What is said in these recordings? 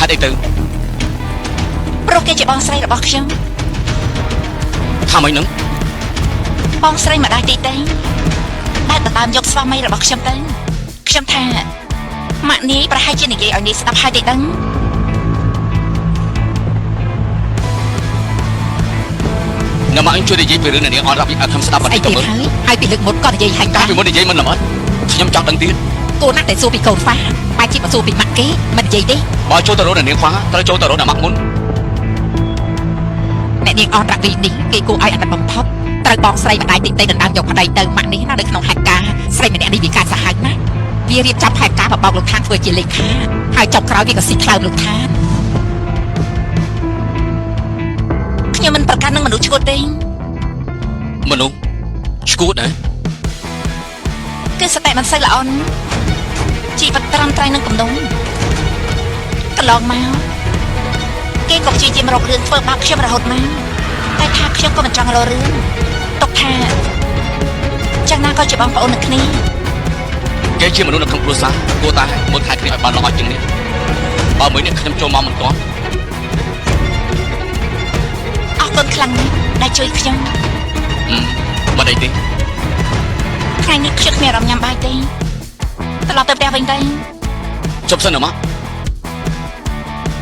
ดไอ้ตึงโปรแกจะบองไซระบอกខ្ញុំทำไมนึงบองไซมาได้ตีเต้ได้แต่ตามยกสวามีระบอกខ្ញុំទៅខ្ញុំថាម៉ាក់នេះប្រហែលជានិយាយឲ្យនេះស្ដាប់ហើយទេដឹងអ្នកមកអញជួយនិយាយពីរឿងនេះអត់រាប់ឲ្យខ្ញុំស្ដាប់បន្តិចទៅមើលហើយពីលើកមុនក៏និយាយហើយកាលពីមុននិយាយមិនល្មត់ខ្ញុំចង់ដឹងទៀតគូណាស់តែសួរពីកូនហ្វាបែរជាមកសួរពីម៉ាក់គេមិននិយាយទេបើចូលទៅរកអ្នកនាងខ្វះត្រូវចូលទៅរកអ្នកម៉ាក់មុនអ្នកនាងអត់រ៉ាវីនេះគេគួរឲ្យអាណិតបំផុតត្រូវបងស្រីម្ដាយតិចដណ្ដើមយកប្តីទៅម៉ាក់នេះណានៅក្នុងហេតុការណ៍ស្រីម្នាក់នេះវាកាចសាហាវណាស់វារៀបចំផែនការបបោកលោកឋានធ្វើជាលេខាហើយចុងក្រោយវាក៏ស៊ីថ្លើមលោកឋានខ្ញុំមិនប្រកាន់នឹងមនុស្សឈួតទេមនុស្សឈួតហ៎គឺសតិមិនសូវល្អជីវិតត្រឹមត្រូវនឹងគំនុំកន្លងមកគេក៏ព្យាយាមរករឿងធ្វើបាបខ្ញុំរហូតមកតែថាខ្ញុំក៏មិនចង់រករឿងទុកថាយ៉ាងណាក៏ជាបងប្អូននឹងគ្នាគេជាមនុស្សនៅក្នុងគ្រួសារគួរតែមើលថែគ្នាឲ្យបានល្អជាងនេះបើមួយនេះខ្ញុំចូលមកមិនទាន់អរគុណខ្លាំងណាស់ដែលជួយខ្ញុំមិនអីទេថ្ងៃនេះខ្ញុំគ្មានអារម្មណ៍ញ៉ាំបាយទេត្រឡប់ទៅផ្ទះវិញទៅជប់សិនមក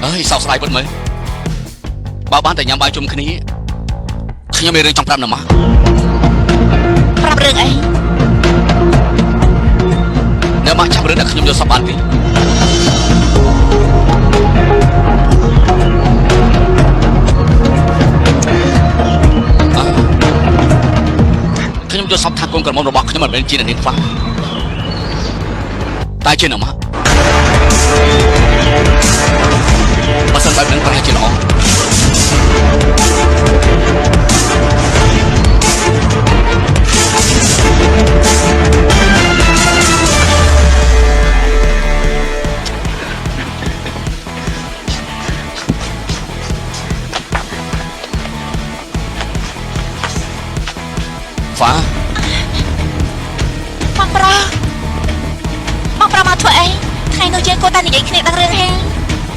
អើយសោកស្ដាយពិតមើលបើបានតែញ៉ាំបាយជុំគ្នាខ្ញុំមានរឿងចង់ប្រាប់មកប្រាប់រឿងអីនៅមកចាប់រឿងដែលខ្ញុំយកសពបានទីខ្ញុំយកសពថាកូនក្រមុំរបស់ខ្ញុំមិនមែនជាអ្នកនាងខ្វះតែជាអ្នកមកបើសិនបែបនឹងប្រហែលជាល្អហ្វាបងប្រុសមកធ្វើអីថ្ងៃនោះយើងគួរតែនិយាយគ្នាដឹងរឿងហេ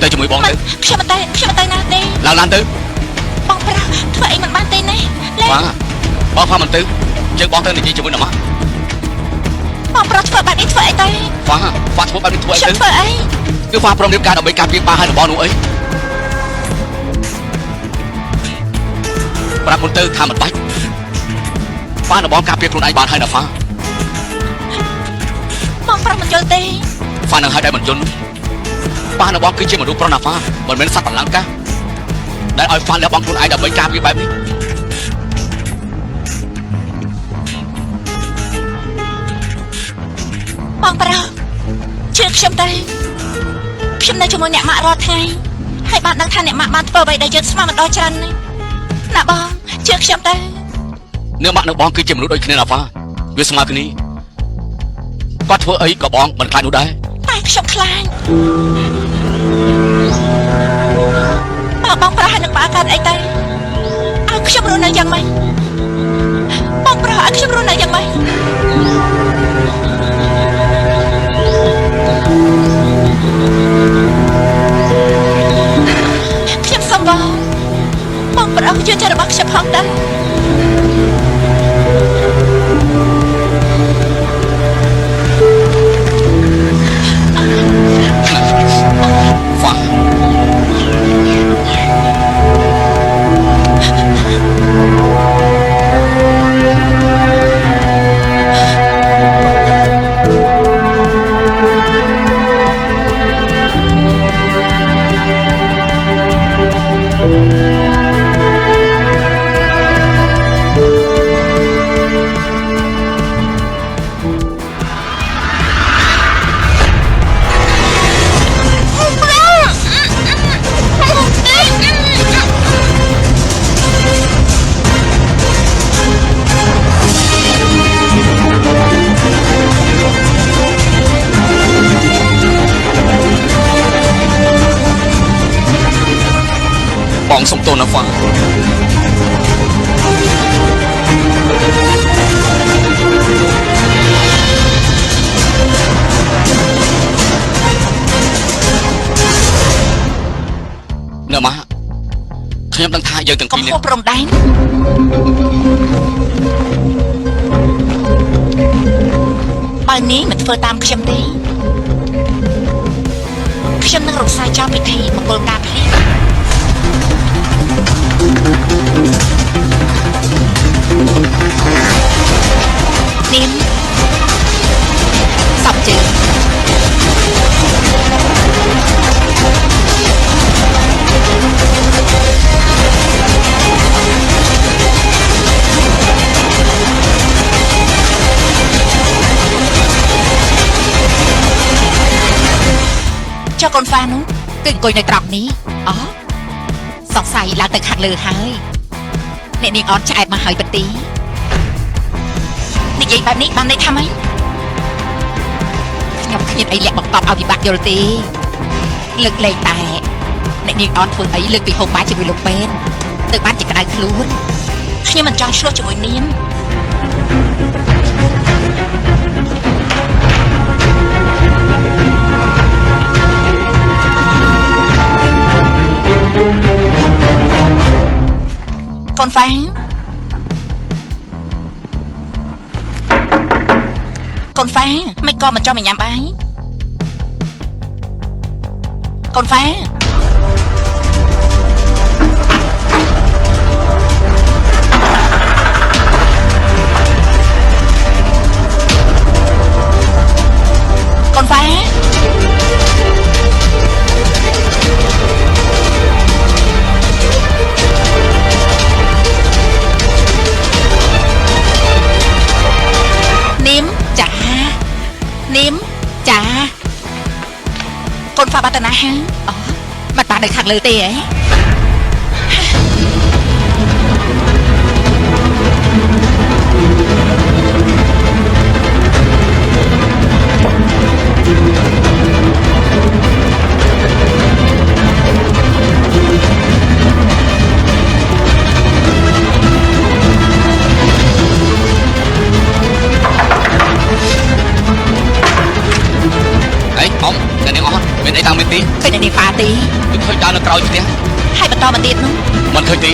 ទៅជាមួយបងទៅខ្ញុំមិនទៅណាទេឡើងទៅបងប្រុសធ្វើអីមិនបានទេណាបងហ្វាមិនទៅយើងបងទៅនិយាយជាមួយណាមកបងប្រុសធ្វើបែបនេះធ្វើអីទៅហ្វាធ្វើបែបនេះធ្វើអីទៅធ្វើអីគឺហ្វាព្រមរៀបការដើម្បីការពារបាហើយរបស់នោះអីប្រាប់មុនទៅថាមិនបាច់ហ្វារបស់ការពារខ្លួនឯងបានហើយណាហ្វាបងប្រុសមិនយល់ទេហ្វានឹងហើយដែរមិនយល់បារបស់គឺជាមនុស្សប្រុសណាហ្វាមិនមែនសត្វបល្លង្កាដែលឲ្យហ្វាលះបង់ខ្លួនឯងដើម្បីការពារបែបនេះបងប្រុសជឿខ្ញុំទៅខ្ញុំនៅជាមួយអ្នកម៉ាក់រាល់ថ្ងៃហើយបានដឹងថាអ្នកម៉ាក់បានធ្វើអ្វីដែលយើងស្មានមិនដល់ច្រើនណាបងជឿខ្ញុំទៅអ្នកម៉ាក់នៅបងគឺជាមនុស្សដូចគ្នាណាហ្វាវាស្មើគ្នាគាត់ធ្វើអីក៏បងមិនខ្លាចនោះដែរតែខ្ញុំខ្លាចបងប្រុសនឹងបាកើតអីទៅឲ្យខ្ញុំរស់នៅយ៉ាងម៉េចបងប្រុសឲ្យខ្ញុំរស់នៅយ៉ាងម៉េចខ្ញុំសុំបងប្រុសជួយចិត្តរបស់ខ្ញុំផងដែរបងសុំទោសណាហ្វា ខ្ញុំដឹងថាយើងទាំង កុំ ពីរ ហួ នេះ សព្រំដែនបើនាងមិនធ្វើតាមខ្ញុំទេខ្ញុំនឹងរំសាយចោលពិធីមង្គលការភ្លាមនាងសំជើងចុះកូនហ្វានោះគឺអង្គុយនៅត្រង់នេះអូសង្ស័យឡើងទៅខាងលើហើយអ្នកនាងអត់ឆ្អែតមកហើយបន្ទីនិយាយបែបនេះបានន័យថាម៉េចខ្ញុំគ្មានអីលាក់បង្កប់ឲ្យពិបាកយល់ទេលើកលែងតែអ្នកនាងអត់ធ្វើអីលើកពីហូបបាយជាមួយលោកពេនទៅបានជាក្តៅខ្លួនខ្ញុំមិនចង់ឆ្លោះជាមួយនាងកូនហ្វាកូនហ្វាមិនក៏មិនចង់មកញ៉ាំបាយកូនហ្វាកូនហ្វានាមចាកូនហ្វាបាត់ទៅណាអូមិនបាននៅខាងលើទេហ៎មានអីតាមមានទីឃើញអ្នកនាងប៉ាទីគឺឃើញដើរនៅក្រោយផ្ទះហើយបន្តមកទៀតនោះមិនឃើញទី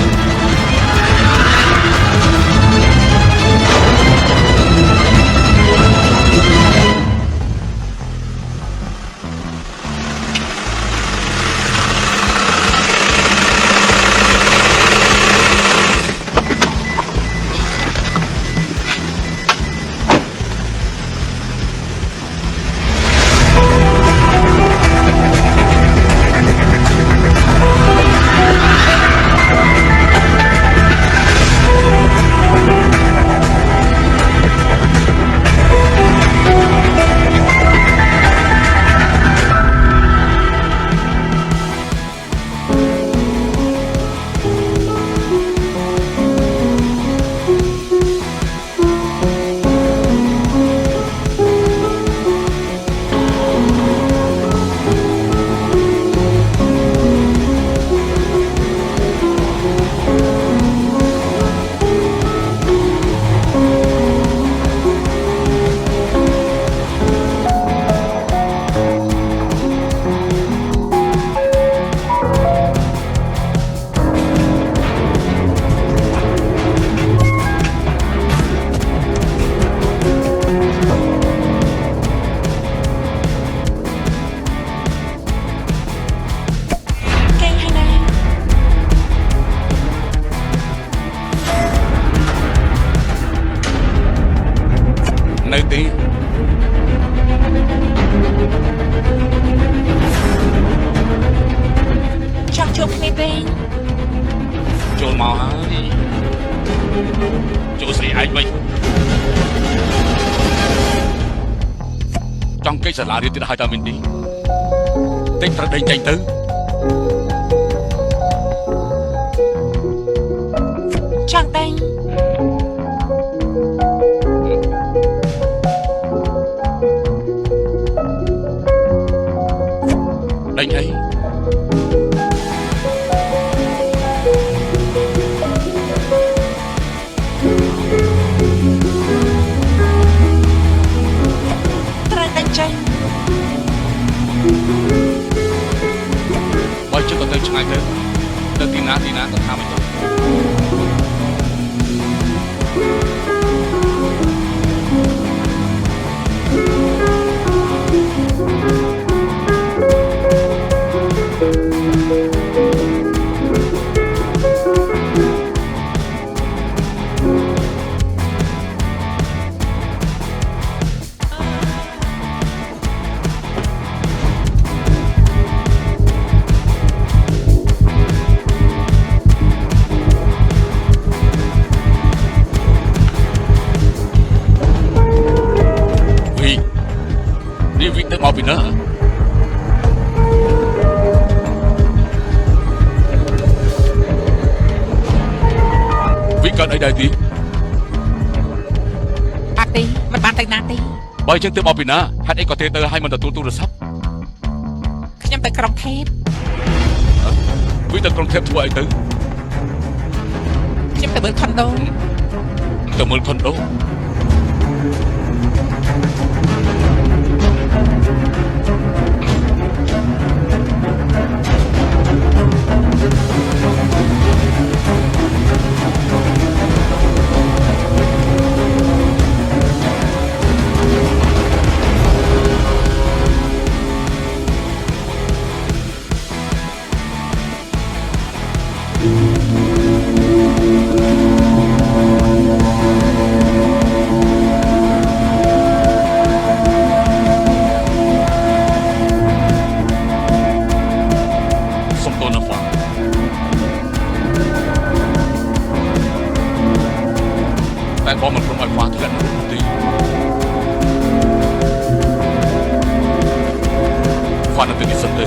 នៅទីចង់ជួបគ្នាទេចូលមកហើយចូលស្រីឯងវិញចង់គេសាលារៀនទៀតហើយតើមានទីតិចប្រដេញចេញទៅចង់តែងដេញអីត្រូវតែចេញបើជិះក៏ទៅឆ្ងាយទៅ នៅទីណាក៏ថាមិនចង់មកពីណាវិកើតអីដែរទីអត់ទេមិនបានទៅណាទេបើចឹងទៅមកពីណាហេតុអីក៏ទេទៅឲ្យមិនទទួលទូរស័ព្ទខ្ញុំទៅក្រុងថេបវិទៅក្រុងថេបធ្វើអីទៅខ្ញុំទៅមើលខុនដូទៅមើលខុនដូបងមិនព្រមឲ្យខ្វះធ្លាក់នោះទេខ្វះនៅទីនេះសិនទេ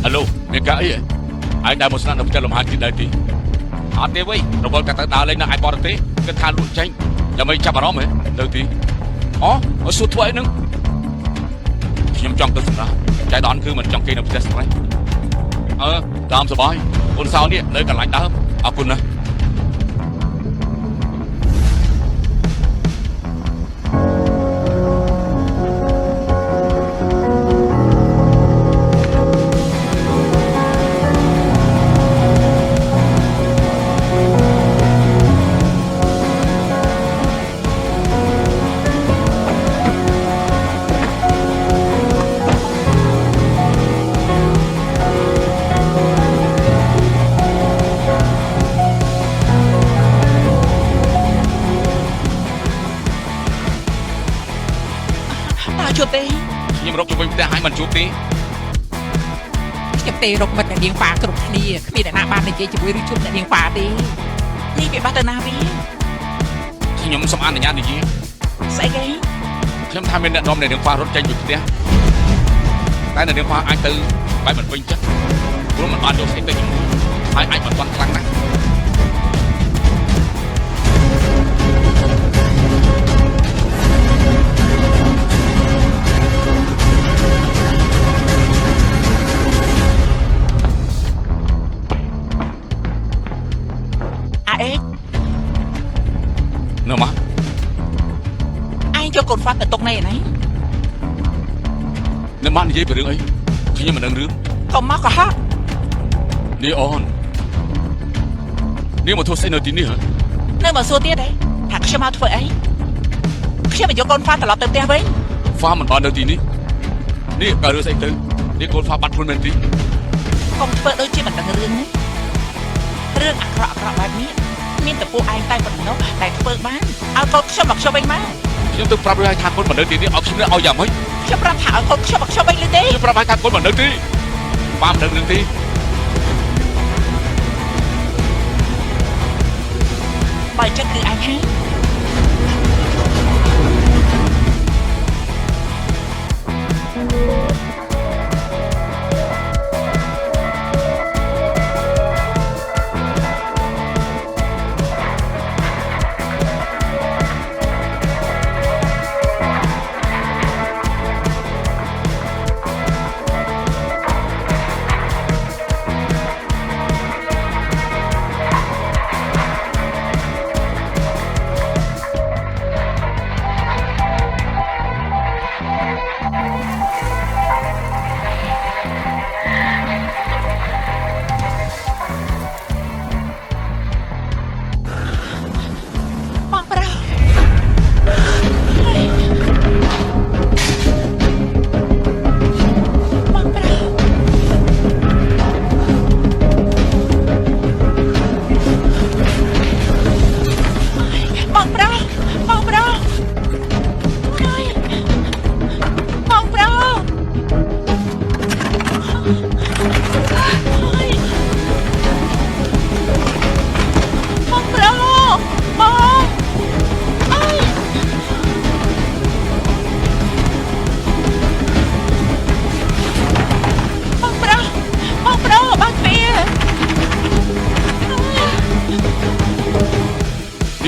ហេឡូមានកាអីឯងដើរមកស្នាក់នៅផ្ទះលំហាត់ទីដែរទីអត់ទេវៃរវល់តែទៅដើរលេងនៅឯបរទេសគិតថាលក់ចេញដើម្បីចាប់អារម្មណ៍ហ៎ទៅទីអូសួរធ្វើអីហ្នឹងខ្ញុំចង់ទៅសម្រាប់ចៃដន្យគឺមិនចង់គេនៅផ្ទះស្រីតាមសបាយអូនសៅនេះនៅកន្លែងដើមអរគុណណាជួបទេខ្ញុំរកជុំវិញផ្ទះឲ្យមិនជួបទេខ្ញុំទេរកមិត្តអ្នកនាងប៉ាគ្រប់គ្នាគ្មានអ្នកណាបាននិយាយជាមួយឬជួបអ្នកនាងប៉ាទេនេះវាបាត់ទៅណាវាខ្ញុំសូមអនុញ្ញាតនិយាយស្អីគេខ្ញុំថាមានអ្នកនាំអ្នកនាងប៉ារត់ចេញពីផ្ទះតែអ្នកនាងប៉ាអាចទៅបែបមិនពេញចិត្តព្រោះមិនបានយកស្អីទៅជាមួយហើយអាចមិនទាន់ខ្លាំងណាស់នៅមកឯងយកកូនហ្វាត់ទៅទុកណែណានៅមកនិយាយពីរឿងអីខ្ញុំមិនដឹងរឿងកុំមកកុហកនេះអូននេះមកធ្វើស្អីនៅទីនេះហ៎នៅមកសួរទៀតហ៎ថាខ្ញុំមកធ្វើអីខ្ញុំមកយកកូនហ្វាត់ត្រឡប់ទៅផ្ទះវិញហ្វាមិនបាននៅទីនេះនេះក៏រឿងស្អីទៅនេះកូនហ្វាបាត់ខ្លួនមែនទេកុំធ្វើដូចជាមិនដឹងរឿងណារឿងអាក្រក់បែបនេះមានតែពួកឯងតែប៉ុណ្ណោះដែលធ្វើបានឲ្យកូនខ្ញុំមកខ្ញុំវិញមកខ្ញុំទៅប្រាប់ឲ្យថាកូនមិននៅទីនេះឲ្យខ្ញុំឲ្យយ៉ាងម៉េចខ្ញុំប្រាប់ថាឲ្យកូនខ្ញុំមកខ្ញុំវិញឬទេខ្ញុំប្រាប់ឲ្យថាកូនមិននៅទីបានដឹងរឿងទេបើចឹងគឺឯងហើយ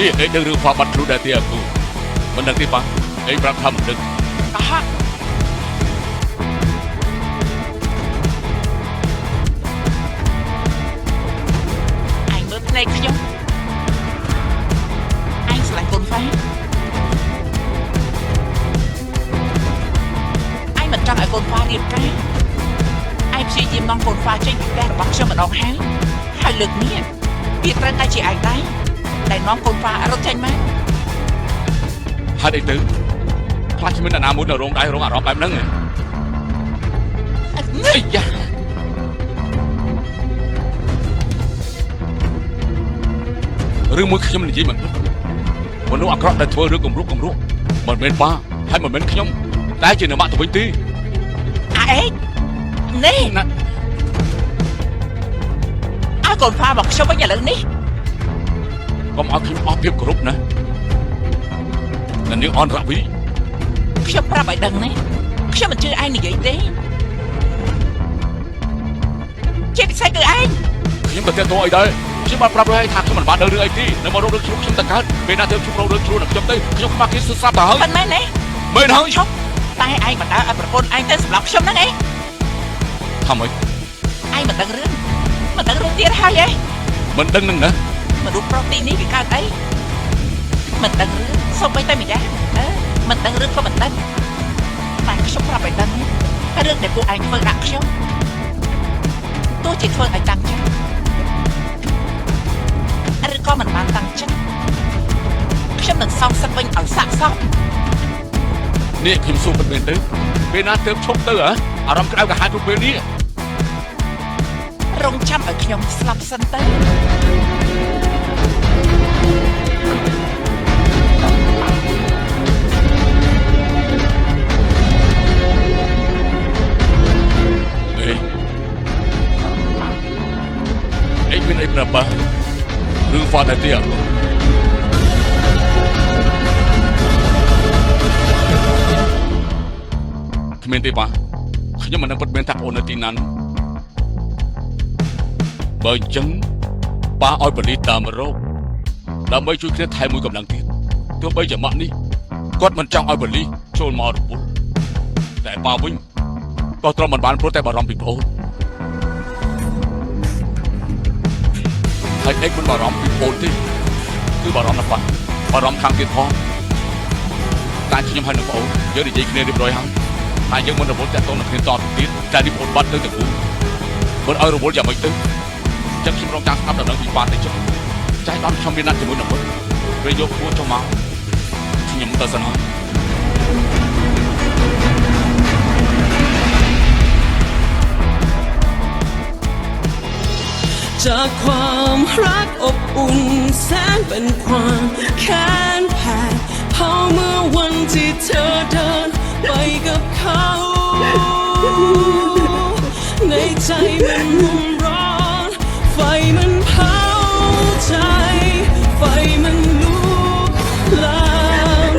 នេះឯងដឹងរឿងផ្លាស់បាត់ខ្លួនដែរទេអាគូមិនដឹងទេប៉ាឯងប្រាប់ថាមិនដឹងអាហាឯងមើលភ្នែកខ្ញុំឯងស្រឡាញ់កូនហ្វាឯងមិនចង់ឲ្យកូនហ្វារៀបការឯងព្យាយាមនាំកូនហ្វាចេញពីផ្ទះរបស់ខ្ញុំម្ដងហើយលើកនេះវាត្រូវតែជាឯងដែរដែលនាំកូនហ្វារត់ចេញមកហេតុអីទៅខ្លាចគ្មានអ្នកណាមួយនៅរោងដៃរោងអារម្មណ៍បែបហ្នឹងអីយ៉ារឿងមួយខ្ញុំនិយាយមិនមនុស្សអាក្រក់ដែលធ្វើរឿងគំរក់មិនមែនប៉ាហើយមិនមែនខ្ញុំតែជាអ្នកម៉ាក់ទៅវិញទេអាអេនេះណាឲ្យកូនហ្វាមកខ្ញុំវិញឥឡូវនេះកុំឲ្យខ្ញុំអស់ភាពគោរពណានាងអនរវីខ្ញុំប្រាប់ឲ្យដឹងណាខ្ញុំមិនជឿឯងនិយាយទេជាពិសេសគឺឯងខ្ញុំទៅទៅអីដែរខ្ញុំបានប្រាប់ឲ្យថាខ្ញុំមិនបានដឹងរឿងអីទេនៅមករករឿងខ្ញុំទៅកើតពេលណាទៅខ្ញុំរករឿងខ្លួននឹងខ្ញុំទៅខ្ញុំខ្មាស់គេស្លាប់ទៅហើយមិនមែនទេមែនហើយឈប់តែឯងមិនដើរឲ្យប្រពន្ធឯងទៅសម្រាប់ខ្ញុំហ្នឹងឯងថាម៉េចឯងមិនដឹងរឿងទៀតហើយឯងមិនដឹងនឹងណាមនុស្សប្រុសទីនេះវាកើតអីមិនដឹងរឿងសូម្បីតែម្យ៉ាងមិនដឹងរឿងក៏មិនដឹងតែខ្ញុំប្រាប់ឲ្យដឹងរឿងដែលពួកឯងធ្វើដាក់ខ្ញុំទោះជាធ្វើឲ្យតាំងចិត្តឬក៏មិនបានតាំងចិត្តខ្ញុំនឹងសងសឹកវិញឲ្យស័ក្តិសមនេះខ្ញុំសួរពិតមែនទៅពេលណាទៅឈប់ទៅអារម្មណ៍ក្តៅកាហាយគ្រប់ពេលនេះរងចាំឲ្យខ្ញុំស្លាប់សិនទៅអេមានអីប្រាប់បាទរឿងហ្វាត់ទេគ្មានទេបាទខ្ញុំមិនដឹងពិតមែនថាអូននៅទីណាបើអញ្ចឹងប៉ាឲ្យបលីតាមរោគដើម្បីជួយគ្នាថែមួយកម្លាំងទៀតទោះបីជាម៉ាក់នេះគាត់មិនចង់ឲ្យបលីចូលមករពុលតែប៉ាវិញក៏ទ្រាំមិនបានព្រោះតែបារម្ភពីប្អូនហើយឯងមិនបារម្ភពីប្អូនទេគឺបារម្ភណាស់ប៉ាបារម្ភខាងទៀតផងតែខ្ញុំហើយនឹងប្អូនយើងនិយាយគ្នារៀបរយហើយតែយើងមិនរវល់តាក់ទងនឹងគ្នាតទៅទៀតតែនេះប្អូនបាត់ទៅទាំងគូមិនឲ្យរវល់យ៉ាងម៉េចទៅចឹងខ្ញុំរងចាំស្ដាប់ដំណឹងពីប៉ាទៅចុះចៃដន្យខ្ញុំមានណាត់ជាមួយនឹងគាត់ពេលយកគួរចុះមកខ្ញុំទៅសិនហើយจากความรักอบอุ่นแสนเป็นความแค้นแผดเผาเมื่อวันที่เธอเดินไปกับเขาในใจมันรุ่มร้อนไฟมันเผาใจไฟมันลุกลาม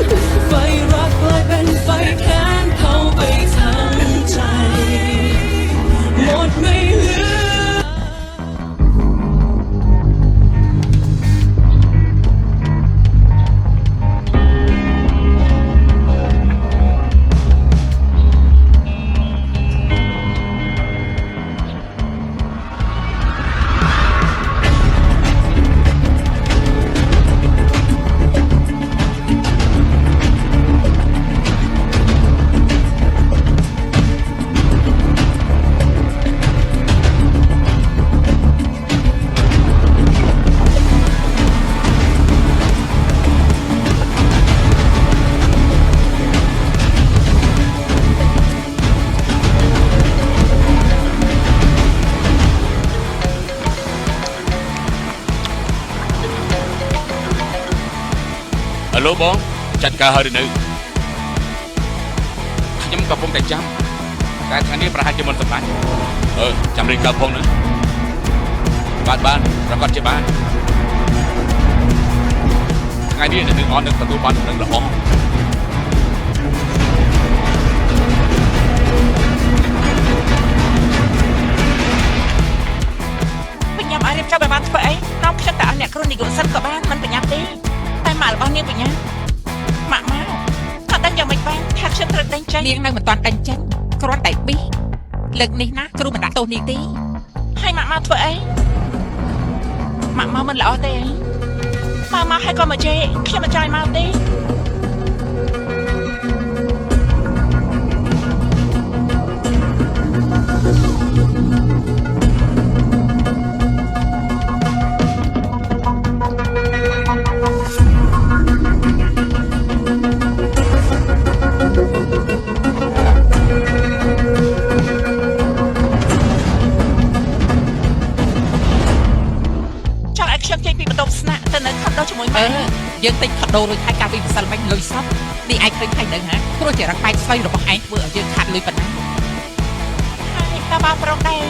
ไฟรักกลายเป็นไฟแค้นเผาไปทั้งใจหมดไม่เหลือហៅឡូបងចាត់ការហើយឬនៅខ្ញុំកំពុងតែចាំតែថ្ងៃនេះប្រហែលជាមិនសម្រាប់ចាំរៀបការផងណាបានប្រកាសជាបានថ្ងៃនេះនឹងអននឹងទទួលបានដំណឹងល្អបញ្ញាប់ឲ្យរៀបចំឲ្យបានធ្វើអីនាំខ្ញុំទៅឲ្យអ្នកគ្រូនិគមសិនក៏បានមិនបញ្ញាប់ទេ ដេញចេញ នាងនៅមិនទាន់ដេញចេញគ្រាន់តែប៊ីលើកនេះណាគ្រូមិនដាក់ទោសនាងទេ ហើយម៉ាក់មកធ្វើអីម៉ាក់មកមិនល្អទេម៉ាក់មកហើយក៏មកជេរខ្ញុំមិនចង់មកទេ ចង់ឲ្យខ្ញុំចេញពីបន្ទប់ស្នាក់ទៅនៅខុនដូជាមួយម៉ែ យើងទិញខដូរួចហើយកាលពីម្សិលមិញលុយសោះនេះឯងឃើញថៃនៅហាព្រោះជារកបែកស្វ័យរបស់ឯងធ្វើឲ្យយើងខាត់លុយប៉ុណ្ណា ហើយតាបាប្រុសដែរ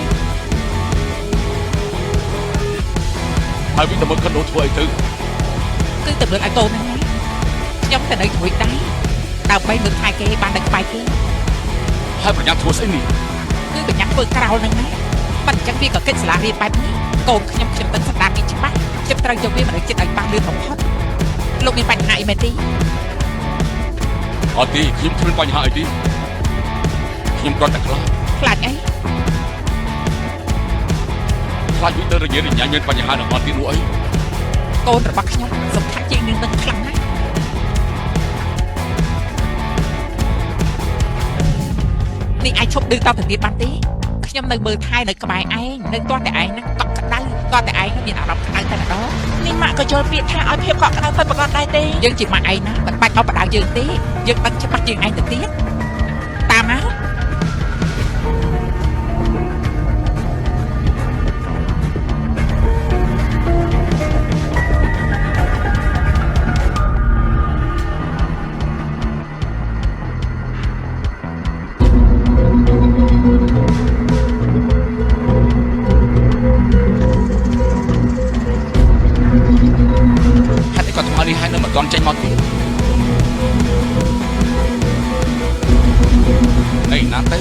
ហើយវិញទៅមុនខុនដូធ្វើអីទៅ គឺទៅលើកឲ្យកូនហ្នឹងណាខ្ញុំទៅនៅជាមួយដែរដើម្បីមើលថែគេបានដឹកបែកគេ ហើយប្រញាប់ធ្វើស្អីនេះ គឺកញ្ញាធ្វើក្រោលហ្នឹងណាប៉ិនអញ្ចឹងវាក៏កិច្ចសាលារៀនបែបនេះកូនខ្ញុំដឹងសម្ដាប់វាច្បាស់ខ្ញុំត្រូវយកវាមកចិត្តឲ្យបានលឿនបំផុតលោកមានបញ្ហាអីមែនទេ អត់ទេខ្ញុំគ្មានបញ្ហាអីទេខ្ញុំគ្រាន់តែខ្លាច ខ្លាចអី ខ្លាចវិទរញ្ញាណមានបញ្ហានឹងអត់ទៀតនោះអី កូនរបស់ខ្ញុំសំខាន់ជាងនឹងនឹងខ្លាំងណាស់នេះអាចឈប់ឌឺតទៅទៀតបានទេខ្ញុំនៅមើលថែនៅក្បែរឯងនៅទាល់តែឯងហ្នឹងកក់ក្ដៅទាល់តែឯងមានអារម្មណ៍ក្ដៅតែម្ដង នេះម៉ាក់ក៏យល់ពាក្យថាឲ្យភាពកក់ក្ដៅទៅប្រកបដែរទេ យើងជាម៉ាក់ឯងណាមិនបាច់ឲ្យបដៅយើងទេយើងដឹងច្បាស់ជាងឯងទៅទៀតតាមមក ហេតុអីក៏ថ្មនេះហើយនៅមិនទាន់ចេញមកទៀតអីណាទៅ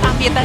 តាមវាទៅ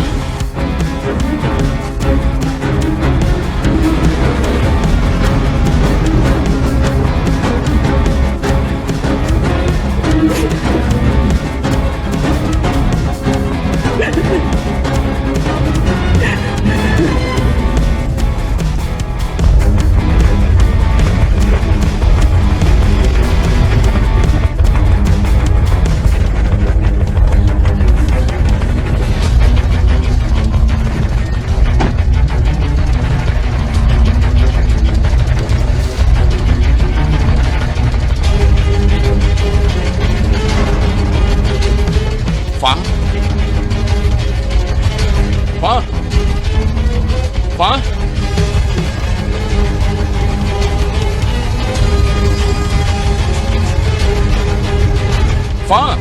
Fun.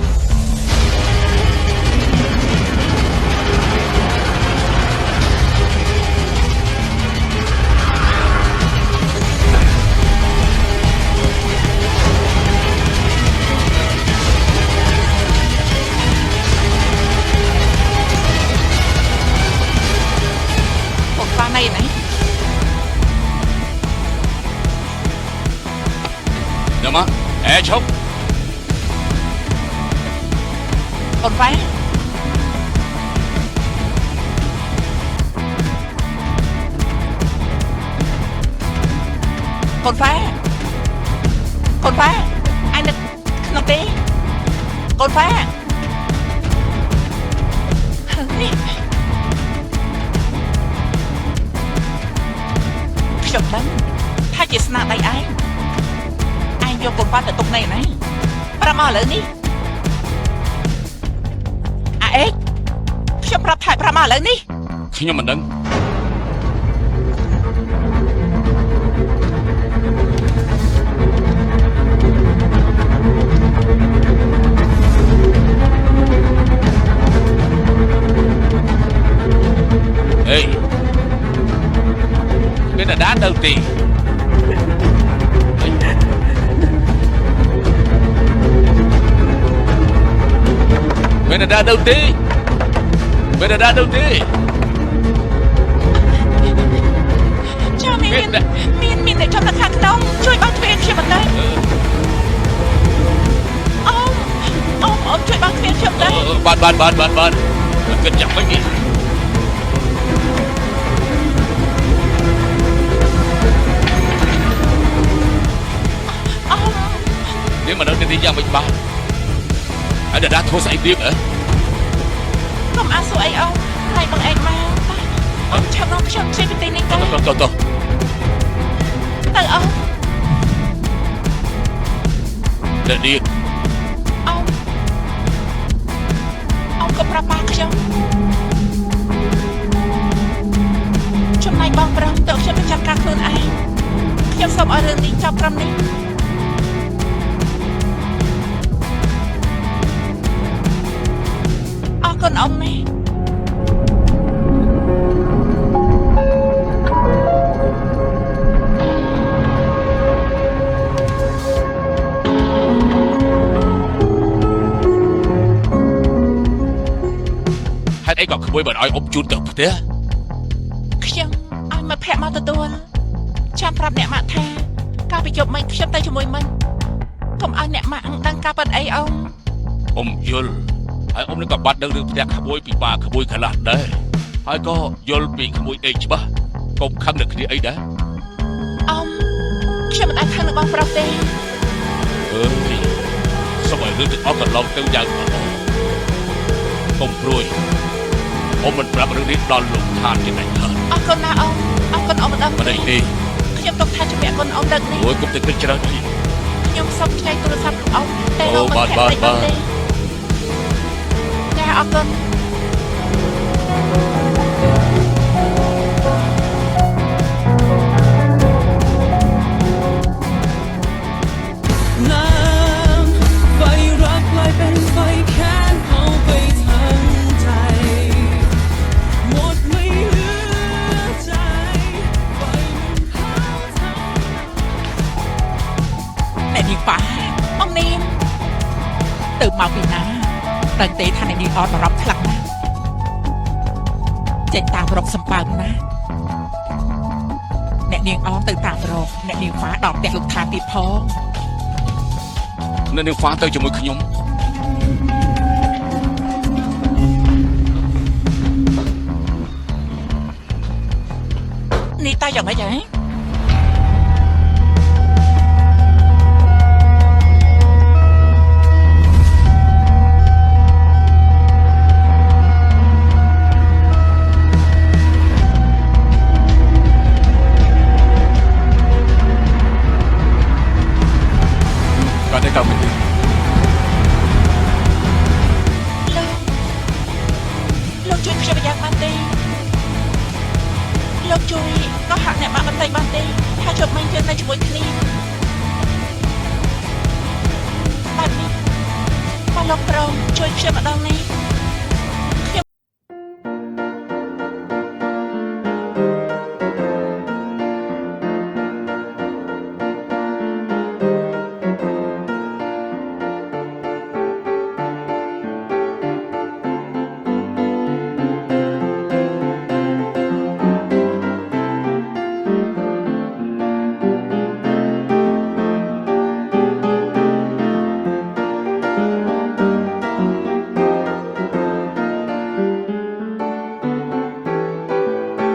Một pha này này. Được mà. Ê chốc. Con phá. Con phá. Con phá. Anh được nó tí. Con phá. Chọc đánh. Thay chỉ snap tay anh. Anh vô con phá từ tục này này. Bà mò lớn đi. Ê,ខ្ញុំប្រាប់ថៃ5ម៉ោងឥឡូវនេះ ខ្ញុំមិនដឹង Ê, cái là đá đầu tiên. đàn ra đâu tí bên đàn ra đâu tí ចាំមានតែចំនៅខាងក្នុងជួយបើកទ្វារខ្ញុំបន្តិចអូជួយបើកទ្វារខ្ញុំបន្តិច បានគិតចាំមិននេះនេះមិនដឹងទីយ៉ាងមិនបានហើយដដែលធ្វើស្អីទៀតហ៎ កុំអាសួរអីអូហើយបងឯងមកអូឆាប់មកខ្ញុំជួយពីទីនេះទៅ ទៅ ទៅអូ ទៅទៅនេះ អូក៏ប្រាប់ប៉ាខ្ញុំចំណែកបងប្រុសទៅខ្ញុំទៅចាត់ការខ្លួនឯងខ្ញុំសូមឲ្យរឿងនេះចប់ត្រឹមនេះអរគុណអង្គណាស់ ហេតុអីក៏ក្មួយមិនឲ្យអ៊ំជូនទៅផ្ទះ ខ្ញុំឲ្យមកភ័ក្រមកទទួលចាំប្រាប់អ្នកម៉ាក់ថាកាលពីយប់មិញខ្ញុំទៅជាមួយមិញកុំឲ្យអ្នកម៉ាក់ដឹងការពិតអីអូន អ៊ំយល់ហើយអ៊ំនឹងក៏បាត់ដឹងរឿងផ្ទះក្មួយពីបាក្មួយកន្លះដែរហើយក៏យល់ពីក្មួយអីច្បាស់កុំខឹងនឹងគ្នាអីដែរ អូនខ្ញុំមិនអាចខឹងនឹងបងប្រុសទេ អើយសូមឲ្យរឿងទាំងអស់កន្លងទៅយ៉ាងល្អកុំព្រួយអ៊ំមិនប្រាប់រឿងនេះដល់លោកខានជាដាច់ខាត អរគុណណាស់អូនអរគុណអូនម្ដង មិនអីទេ ខ្ញុំទុកថាជំរាបគុណអូនដឹកនេះ អូយកុំទៅគិតច្រើនពេក ខ្ញុំសូមឆ្លៃទូរស័ព្ទអូនតែ អូ អូនមិន បាទ ខែ បាទ ទេចាអរគុណ น้ำไฟรักกลายเป็นไฟแค้นเผาไปทั้งใจหมดไม่เหลือใจไฟมันเผาทั้ง អ្នកនាងប៉ា ông Niêm ទៅមកពីណាតែទេថាអ្នកនាងអត់បារម្ភខ្លាំងណាស់ចេញតាមរកសម្បើមណាអ្នកនាងអនទៅតាមរកអ្នកនាងប៉ាដល់ផ្ទះលោកថាទៀតផង នៅនឹងហ្វាទៅជាមួយខ្ញុំ នេះតើយ៉ាងម៉េចហ៎ ក៏តែកម្មវិធី លោកជួយខ្ញុំយ៉ាងបានទេលោកជួយក៏ហាក់អ្នកម៉ាក់បន្តិចបានទេថាជប់មិញយើងនៅជាមួយគ្នាបាទនេះមកលោកប្រងជួយខ្ញុំម្ដងនេះ